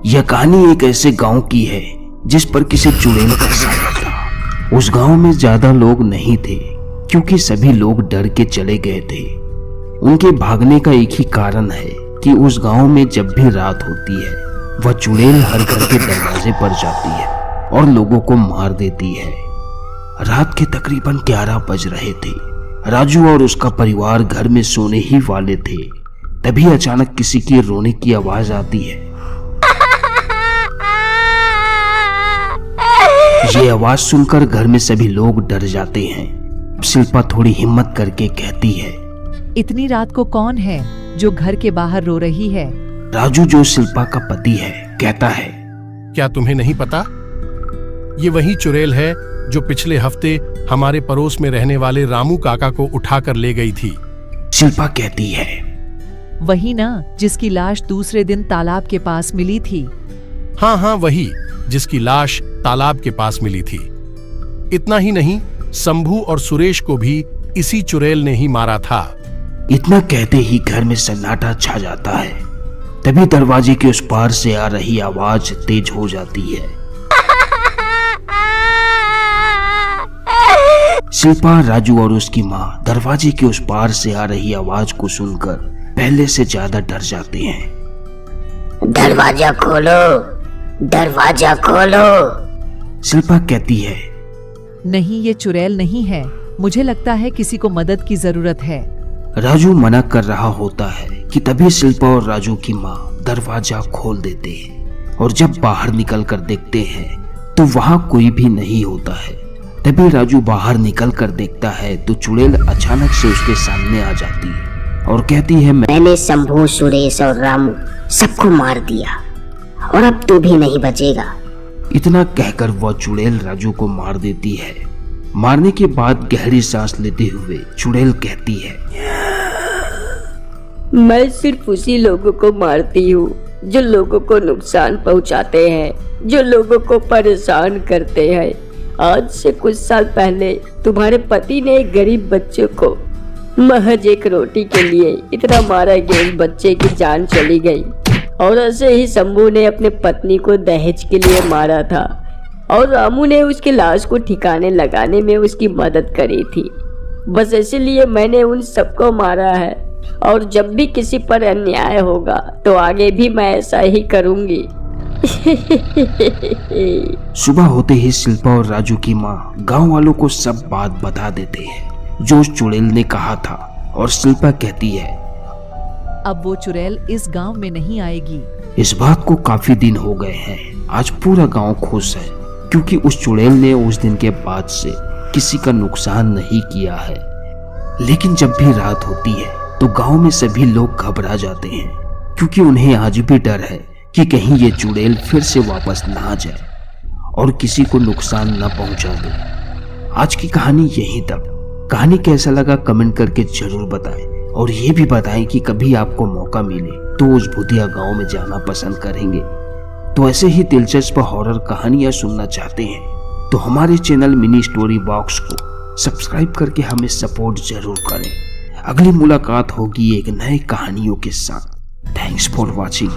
यह कहानी एक ऐसे गांव की है जिस पर किसी चुड़ैल का साया था। उस गांव में ज्यादा लोग नहीं थे क्योंकि सभी लोग डर के चले गए थे। उनके भागने का एक ही कारण है कि उस गांव में जब भी रात होती है वह चुड़ैल हर घर के दरवाजे पर जाती है और लोगों को मार देती है। रात के तकरीबन 11 बज रहे थे। राजू और उसका परिवार घर में सोने ही वाले थे। तभी अचानक किसी के रोने की आवाज आती है। ये आवाज सुनकर घर में सभी लोग डर जाते हैं। शिल्पा थोड़ी हिम्मत करके कहती है, इतनी रात को कौन है जो घर के बाहर रो रही है? राजू जो शिल्पा का पति है कहता है, क्या तुम्हें नहीं पता? ये वही चुड़ैल है जो पिछले हफ्ते हमारे पड़ोस में रहने वाले रामू काका को उठाकर ले गई थी। शिल्पा कहती है, वही ना जिसकी लाश दूसरे दिन तालाब के पास मिली थी। हाँ वही जिसकी लाश तालाब के पास मिली थी। इतना ही नहीं, शंभू और सुरेश को भी इसी चुड़ैल ने ही मारा था। इतना कहते ही घर में सन्नाटा छा जाता है। तभी दरवाजे के उस पार से आ रही आवाज तेज हो जाती है। शिल्पा, राजू और उसकी माँ दरवाजे के उस पार से आ रही आवाज को सुनकर पहले से ज्यादा डर जाते हैं। दरवाजा खोलो, दरवाजा खोलो। शिल्पा कहती है, नहीं, ये चुड़ैल नहीं है। मुझे लगता है किसी को मदद की जरूरत है। राजू मना कर रहा होता है कि तभी शिल्पा और राजू की माँ दरवाजा खोल देते हैं और जब बाहर निकल कर देखते हैं तो वहाँ कोई भी नहीं होता है। तभी राजू बाहर निकल कर देखता है तो चुड़ैल अचानक से उसके सामने आ जाती है और कहती है, मैंने शंभू, सुरेश और रामू सबको मार दिया और अब तू भी नहीं बचेगा। इतना कहकर वह चुड़ैल राजू को मार देती है। मारने के बाद गहरी सांस लेते हुए चुड़ैल कहती है, मैं सिर्फ उसी लोगों को मारती हूँ जो लोगों को नुकसान पहुँचाते हैं, जो लोगों को परेशान करते हैं। आज से कुछ साल पहले तुम्हारे पति ने एक गरीब बच्चे को महज एक रोटी के लिए इतना मारा कि उस बच्चे की जान चली गई। और ऐसे ही शंभू ने अपने पत्नी को दहेज के लिए मारा था और रामू ने उसकी लाश को ठिकाने लगाने में उसकी मदद करी थी। बस इसलिए मैंने उन सबको मारा है और जब भी किसी पर अन्याय होगा तो आगे भी मैं ऐसा ही करूंगी। सुबह होते ही शिल्पा और राजू की माँ गांव वालों को सब बात बता देते हैं जो उस चुड़ैल ने कहा था। और शिल्पा कहती है, अब वो चुड़ैल इस गांव में नहीं आएगी। इस बात को काफी दिन हो गए हैं। आज पूरा गांव खुश है क्योंकि उस चुड़ैल ने उस दिन के बाद से किसी का नुकसान नहीं किया है। लेकिन जब भी रात होती है तो गांव में सभी लोग घबरा जाते हैं क्योंकि उन्हें आज भी डर है कि कहीं ये चुड़ैल फिर से वापस ना आ जाए और किसी को नुकसान न पहुंचा दे। आज की कहानी यहीं तक। कहानी कैसा लगा कमेंट करके जरूर बताएं और ये भी बताएं कि कभी आपको मौका मिले तो उस भूतिया गांव में जाना पसंद करेंगे। तो ऐसे ही दिलचस्प हॉरर कहानियां सुनना चाहते हैं तो हमारे चैनल मिनी स्टोरी बॉक्स को सब्सक्राइब करके हमें सपोर्ट जरूर करें। अगली मुलाकात होगी एक नए कहानियों के साथ। Thanks for watching.